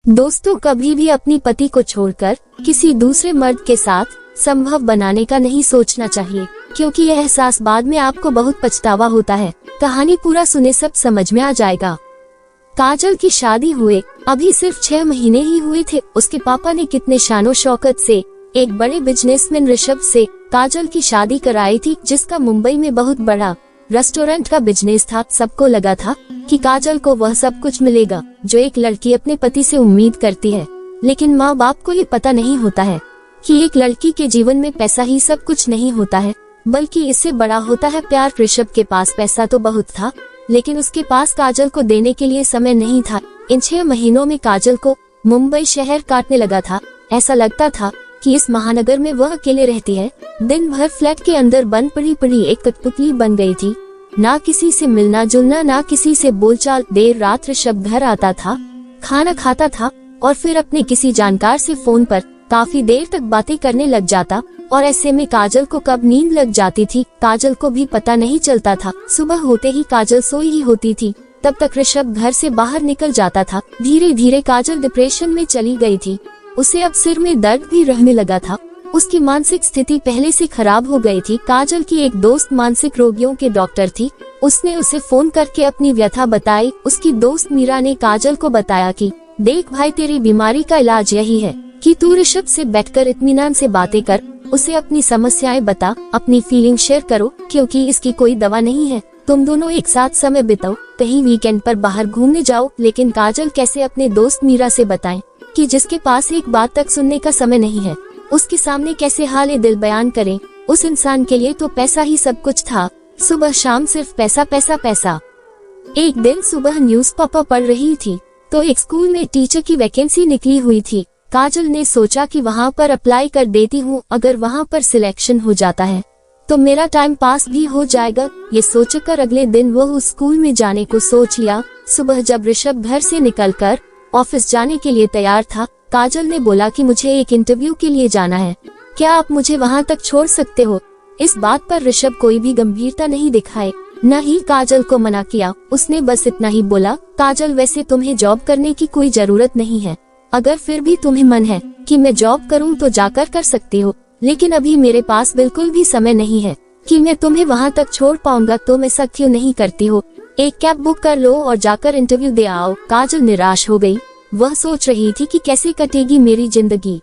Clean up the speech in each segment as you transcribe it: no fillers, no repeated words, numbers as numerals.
दोस्तों, कभी भी अपनी पति को छोड़कर किसी दूसरे मर्द के साथ संभव बनाने का नहीं सोचना चाहिए, क्योंकि यह एहसास बाद में आपको बहुत पछतावा होता है। कहानी पूरा सुने सब समझ में आ जाएगा। काजल की शादी हुए अभी सिर्फ 6 महीने ही हुए थे। उसके पापा ने कितने शानो शौकत से एक बड़े बिजनेसमैन ऋषभ से काजल की शादी कराई थी, जिसका मुंबई में बहुत बड़ा रेस्टोरेंट का बिजनेस था। सबको लगा था कि काजल को वह सब कुछ मिलेगा जो एक लड़की अपने पति से उम्मीद करती है, लेकिन माँ बाप को ये पता नहीं होता है कि एक लड़की के जीवन में पैसा ही सब कुछ नहीं होता है, बल्कि इससे बड़ा होता है प्यार। ऋषभ के पास पैसा तो बहुत था, लेकिन उसके पास काजल को देने के लिए समय नहीं था। इन 6 महीनों में काजल को मुंबई शहर काटने लगा था। ऐसा लगता था कि इस महानगर में वह अकेले रहती है। दिन भर फ्लैट के अंदर बंद पड़ी एक कठपुतली बन गई थी। ना किसी से मिलना जुलना, ना किसी से बोलचाल। देर रात ऋषभ घर आता था, खाना खाता था और फिर अपने किसी जानकार से फोन पर काफी देर तक बातें करने लग जाता, और ऐसे में काजल को कब नींद लग जाती थी काजल को भी पता नहीं चलता था। सुबह होते ही काजल सोई ही होती थी, तब तक ऋषभ घर से बाहर निकल जाता था। धीरे धीरे काजल डिप्रेशन में चली गई थी। उसे अब सिर में दर्द भी रहने लगा था। उसकी मानसिक स्थिति पहले से खराब हो गई थी। काजल की एक दोस्त मानसिक रोगियों के डॉक्टर थी। उसने उसे फोन करके अपनी व्यथा बताई। उसकी दोस्त मीरा ने काजल को बताया कि देख भाई, तेरी बीमारी का इलाज यही है कि तू ऋषभ से बैठकर इत्मीनान से बातें कर, उसे अपनी समस्याएं बता, अपनी फीलिंग शेयर करो, क्योंकि इसकी कोई दवा नहीं है। तुम दोनों एक साथ समय बिताओ, कहीं वीकेंड पर बाहर घूमने जाओ। लेकिन काजल कैसे अपने दोस्त मीरा से बताएं कि जिसके पास एक बात तक सुनने का समय नहीं है, उसके सामने कैसे हाल दिल बयान करें। उस इंसान के लिए तो पैसा ही सब कुछ था। सुबह शाम सिर्फ पैसा पैसा पैसा। एक दिन सुबह न्यूज़ पेपर पढ़ रही थी तो एक स्कूल में टीचर की वैकेंसी निकली हुई थी। काजल ने सोचा कि वहाँ पर अप्लाई कर देती हूँ, अगर वहाँ पर सिलेक्शन हो जाता है तो मेरा टाइम पास भी हो जाएगा। ये सोचकर अगले दिन वो उस स्कूल में जाने को सोच लिया। सुबह जब ऋषभ घर से निकलकर ऑफिस जाने के लिए तैयार था, काजल ने बोला कि मुझे एक इंटरव्यू के लिए जाना है, क्या आप मुझे वहाँ तक छोड़ सकते हो। इस बात पर ऋषभ कोई भी गंभीरता नहीं दिखाए, न ही काजल को मना किया। उसने बस इतना ही बोला, काजल वैसे तुम्हें जॉब करने की कोई जरूरत नहीं है, अगर फिर भी तुम्हें मन है कि मैं जॉब करूं तो जाकर कर सकती हो, लेकिन अभी मेरे पास बिल्कुल भी समय नहीं है कि मैं तुम्हें वहां तक छोड़ पाऊंगा। तुम ऐसा क्यों नहीं करती हो, एक कैब बुक कर लो और जाकर इंटरव्यू दे आओ। काजल निराश हो गई। वह सोच रही थी कि कैसे कटेगी मेरी जिंदगी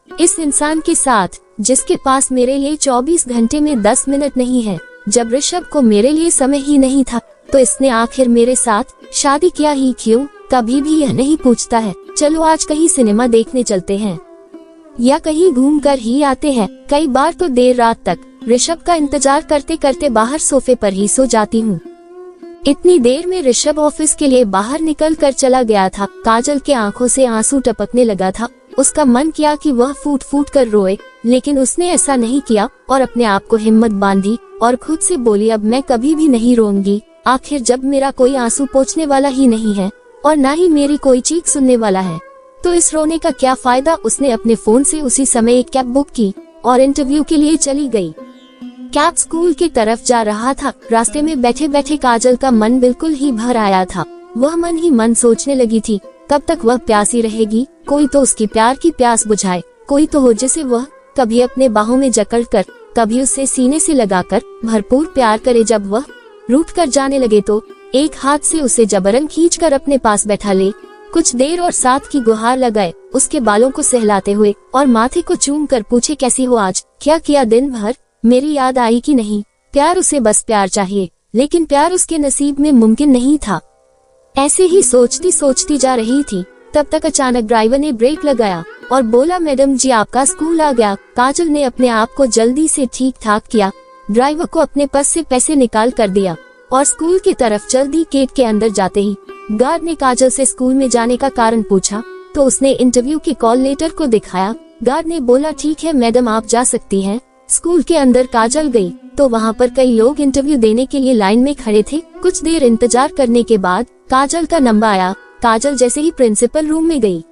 इस इंसान के साथ जिसके पास मेरे लिए 24 घंटे में 10 मिनट नहीं है। जब ऋषभ को मेरे लिए समय ही नहीं था तो इसने आखिर मेरे साथ शादी किया ही क्यों। कभी भी यह नहीं पूछता है, चलो आज कहीं सिनेमा देखने चलते हैं या कहीं घूम कर ही आते हैं। कई बार तो देर रात तक ऋषभ का इंतजार करते करते बाहर सोफे पर ही सो जाती हूँ। इतनी देर में ऋषभ ऑफिस के लिए बाहर निकल कर चला गया था। काजल के आंखों से आंसू टपकने लगा था। उसका मन किया कि वह फूट फूट कर रोए, लेकिन उसने ऐसा नहीं किया और अपने आप को हिम्मत बांधी और खुद से बोली, अब मैं कभी भी नहीं रोऊंगी। आखिर जब मेरा कोई आंसू पोंछने वाला ही नहीं है और ना ही मेरी कोई चीख सुनने वाला है, तो इस रोने का क्या फायदा। उसने अपने फोन से उसी समय एक कैब बुक की और इंटरव्यू के लिए चली गई। कैब स्कूल की तरफ जा रहा था। रास्ते में बैठे बैठे काजल का मन बिल्कुल ही भर आया था। वह मन ही मन सोचने लगी थी, कब तक वह प्यासी रहेगी। कोई तो उसकी प्यार की प्यास बुझाए, कोई तो हो जिसे वह कभी अपने बाहों में जकड़कर, कभी उसे सीने से लगाकर भरपूर प्यार करे। जब वह रूठ कर जाने लगे तो एक हाथ से उसे जबरन खींचकर अपने पास बैठा ले, कुछ देर और साथ की गुहार लगाए, उसके बालों को सहलाते हुए और माथे को चूम कर पूछे, कैसी हो आज, क्या किया दिन भर, मेरी याद आई कि नहीं। प्यार, उसे बस प्यार चाहिए, लेकिन प्यार उसके नसीब में मुमकिन नहीं था। ऐसे ही सोचती सोचती जा रही थी, तब तक अचानक ड्राइवर ने ब्रेक लगाया और बोला, मैडम जी आपका स्कूल आ गया। काजल ने अपने आप को जल्दी से ठीक ठाक किया, ड्राइवर को अपने पर्स से पैसे निकाल कर दिया और स्कूल की तरफ चल दी। गेट के अंदर जाते ही गार्ड ने काजल से स्कूल में जाने का कारण पूछा तो उसने इंटरव्यू के कॉल लेटर को दिखाया। गार्ड ने बोला, ठीक है मैडम आप जा सकती हैं। स्कूल के अंदर काजल गई तो वहाँ पर कई लोग इंटरव्यू देने के लिए लाइन में खड़े थे। कुछ देर इंतजार करने के बाद काजल का नंबर आया। काजल जैसे ही प्रिंसिपल रूम में गई,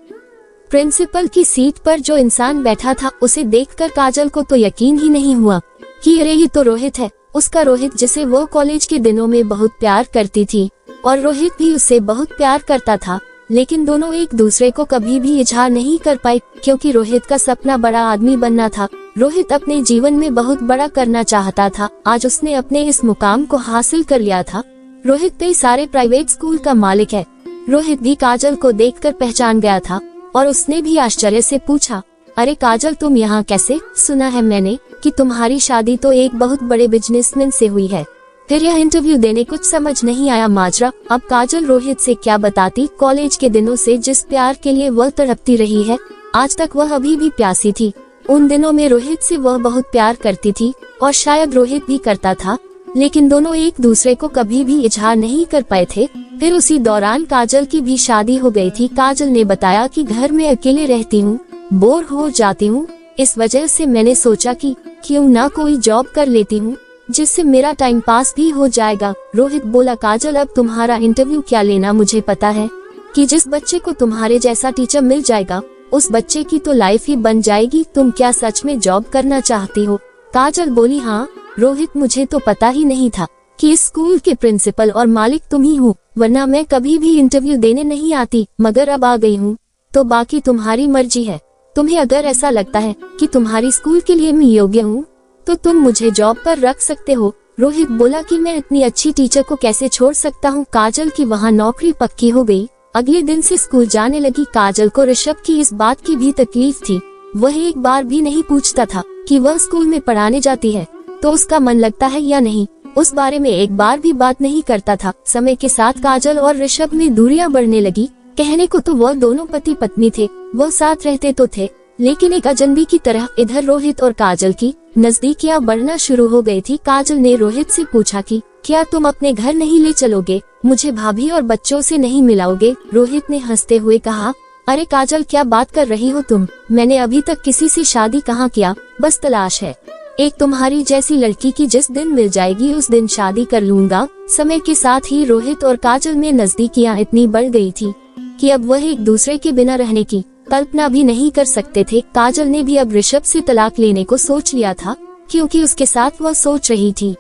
प्रिंसिपल की सीट पर जो इंसान बैठा था उसे देखकर काजल को तो यकीन ही नहीं हुआ कि अरे ये तो रोहित है। उसका रोहित, जिसे वो कॉलेज के दिनों में बहुत प्यार करती थी और रोहित भी उससे बहुत प्यार करता था। लेकिन दोनों एक दूसरे को कभी भी इजहार नहीं कर पाए, क्योंकि रोहित का सपना बड़ा आदमी बनना था। रोहित अपने जीवन में बहुत बड़ा करना चाहता था। आज उसने अपने इस मुकाम को हासिल कर लिया था। रोहित कई सारे प्राइवेट स्कूल का मालिक है। रोहित भी काजल को देखकर पहचान गया था और उसने भी आश्चर्य से पूछा, अरे काजल, तुम यहाँ कैसे? सुना है मैंने कि तुम्हारी शादी तो एक बहुत बड़े बिजनेसमैन से हुई है। फिर यह इंटरव्यू देने कुछ समझ नहीं आया माजरा। अब काजल रोहित से क्या बताती। कॉलेज के दिनों से जिस प्यार के लिए वह तड़पती रही है, आज तक वह अभी भी प्यासी थी। उन दिनों में रोहित से वह बहुत प्यार करती थी और शायद रोहित भी करता था, लेकिन दोनों एक दूसरे को कभी भी इजहार नहीं कर पाए थे। फिर उसी दौरान काजल की भी शादी हो गई थी। काजल ने बताया कि घर में अकेले रहती हूँ, बोर हो जाती हूँ, इस वजह से मैंने सोचा कि क्यों ना कोई जॉब कर लेती हूँ जिससे मेरा टाइम पास भी हो जाएगा। रोहित बोला, काजल, अब तुम्हारा इंटरव्यू क्या लेना, मुझे पता है कि जिस बच्चे को तुम्हारे जैसा टीचर मिल जाएगा उस बच्चे की तो लाइफ ही बन जाएगी। तुम क्या सच में जॉब करना चाहती हो? काजल बोली, हाँ रोहित, मुझे तो पता ही नहीं था कि इस स्कूल के प्रिंसिपल और मालिक तुम ही हो, वरना मैं कभी भी इंटरव्यू देने नहीं आती, मगर अब आ गई हूँ तो बाकी तुम्हारी मर्जी है। तुम्हें अगर ऐसा लगता है कि तुम्हारी स्कूल के लिए मैं योग्य हूँ तो तुम मुझे जॉब पर रख सकते हो। रोहित बोला कि मैं इतनी अच्छी टीचर को कैसे छोड़ सकता हूँ। काजल की वहाँ नौकरी पक्की हो गई। अगले दिन से स्कूल जाने लगी। काजल को ऋषभ की इस बात की भी तकलीफ थी। वह एक बार भी नहीं पूछता था कि वह स्कूल में पढ़ाने जाती है तो उसका मन लगता है या नहीं, उस बारे में एक बार भी बात नहीं करता था। समय के साथ काजल और ऋषभ में दूरियां बढ़ने लगी। कहने को तो वह दोनों पति पत्नी थे, वह साथ रहते तो थे, लेकिन एक अजनबी की तरह इधर रोहित और काजल की नजदीकियां बढ़ना शुरू हो गई थी। काजल ने रोहित से पूछा कि क्या तुम अपने घर नहीं ले चलोगे, मुझे भाभी और बच्चों से नहीं मिलाओगे? रोहित ने हंसते हुए कहा, अरे काजल, क्या बात कर रही हो तुम? मैंने अभी तक किसी से शादी कहाँ किया, बस तलाश है एक तुम्हारी जैसी लड़की की, जिस दिन मिल जाएगी उस दिन शादी कर लूंगा। समय के साथ ही रोहित और काजल में नजदीकियां इतनी बढ़ गई थी कि अब वह एक दूसरे के बिना रहने की कल्पना भी नहीं कर सकते थे। काजल ने भी अब ऋषभ से तलाक लेने को सोच लिया था, क्योंकि उसके साथ वह सोच रही थी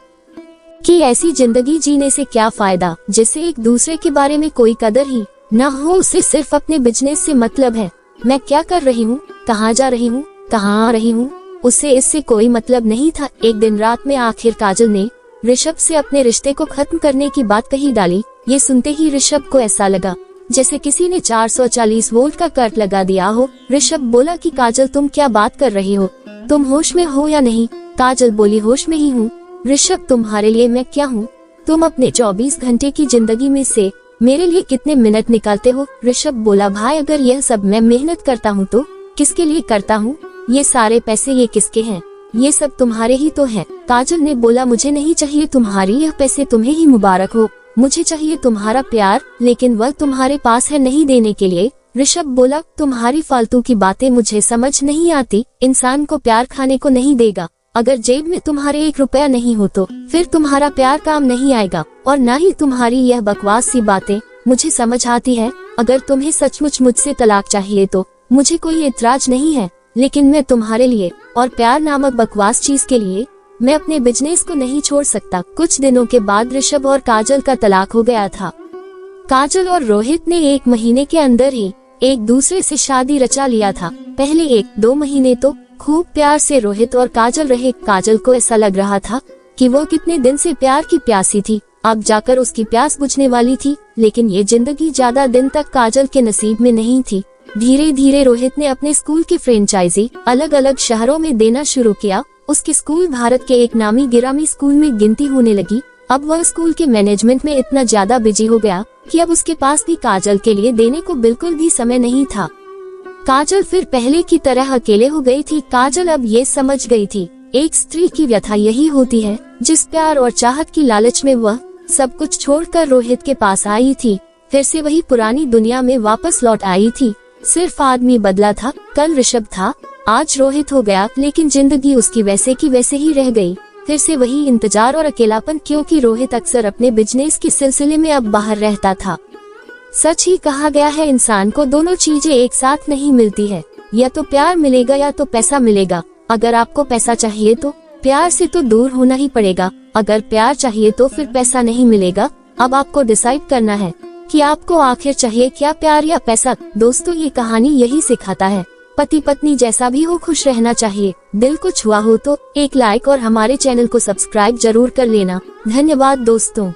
कि ऐसी जिंदगी जीने से क्या फायदा जिससे एक दूसरे के बारे में कोई कदर ही न हो। उसे सिर्फ अपने बिजनेस से मतलब है। मैं क्या कर रही हूँ, कहाँ जा रही हूँ, कहाँ आ रही हूँ, उसे इससे कोई मतलब नहीं था। एक दिन रात में आखिर काजल ने ऋषभ से अपने रिश्ते को खत्म करने की बात कही डाली। ये सुनते ही ऋषभ को ऐसा लगा जैसे किसी ने 440 वोल्ट का करंट लगा दिया हो। ऋषभ बोला कि काजल, तुम क्या बात कर रही हो, तुम होश में हो या नहीं? काजल बोली, होश में ही हूँ। ऋषभ, तुम्हारे लिए मैं क्या हूँ? तुम अपने 24 घंटे की जिंदगी में से मेरे लिए कितने मिनट निकालते हो? ऋषभ बोला, भाई, अगर यह सब मैं मेहनत करता हूँ तो किसके लिए करता हूँ? ये सारे पैसे ये किसके हैं? ये सब तुम्हारे ही तो हैं। काजल ने बोला, मुझे नहीं चाहिए तुम्हारी यह पैसे, तुम्हें ही मुबारक हो, मुझे चाहिए तुम्हारा प्यार, लेकिन वह तुम्हारे पास है नहीं देने के लिए। ऋषभ बोला, तुम्हारी फालतू की बातें मुझे समझ नहीं आती। इंसान को प्यार खाने को नहीं देगा। अगर जेब में तुम्हारे 1 रुपया नहीं हो तो फिर तुम्हारा प्यार काम नहीं आएगा, और न ही तुम्हारी यह बकवास सी बातें मुझे समझ आती है। अगर तुम्हें सचमुच मुझसे तलाक चाहिए तो मुझे कोई एतराज नहीं है, लेकिन मैं तुम्हारे लिए और प्यार नामक बकवास चीज के लिए मैं अपने बिजनेस को नहीं छोड़ सकता। कुछ दिनों के बाद ऋषभ और काजल का तलाक हो गया था। काजल और रोहित ने 1 महीने के अंदर ही एक दूसरे से शादी रचा लिया था। पहले 1-2 महीने तो खूब प्यार से रोहित और काजल रहे। काजल को ऐसा लग रहा था कि वो कितने दिन से प्यार की प्यासी थी, अब जाकर उसकी प्यास बुझने वाली थी। लेकिन ये जिंदगी ज्यादा दिन तक काजल के नसीब में नहीं थी। धीरे धीरे रोहित ने अपने स्कूल की फ्रेंचाइजी अलग अलग शहरों में देना शुरू किया। उसके स्कूल भारत के एक नामी गिरामी स्कूल में गिनती होने लगी। अब वह स्कूल के मैनेजमेंट में इतना ज्यादा बिजी हो गया कि अब उसके पास भी काजल के लिए देने को बिल्कुल भी समय नहीं था। काजल फिर पहले की तरह अकेले हो गई थी। काजल अब ये समझ गई थी, एक स्त्री की व्यथा यही होती है जिस प्यार और चाहत की लालच में वह सब कुछ छोड़कर रोहित के पास आई थी। फिर से वही पुरानी दुनिया में वापस लौट आई थी। सिर्फ आदमी बदला था। कल ऋषभ था, आज रोहित हो गया, लेकिन जिंदगी उसकी वैसे की वैसे ही रह गई। फिर से वही इंतजार और अकेलापन, क्योंकि रोहित अक्सर अपने बिजनेस के सिलसिले में अब बाहर रहता था। सच ही कहा गया है, इंसान को दोनों चीजें एक साथ नहीं मिलती है, या तो प्यार मिलेगा या तो पैसा मिलेगा। अगर आपको पैसा चाहिए तो प्यार से तो दूर होना ही पड़ेगा, अगर प्यार चाहिए तो फिर पैसा नहीं मिलेगा। अब आपको डिसाइड करना है कि आपको आखिर चाहिए क्या, प्यार या पैसा। दोस्तों ये कहानी यही सिखाता है, पति पत्नी जैसा भी हो खुश रहना चाहिए। दिल को छुआ हो तो एक लाइक और हमारे चैनल को सब्सक्राइब जरूर कर लेना। धन्यवाद दोस्तों।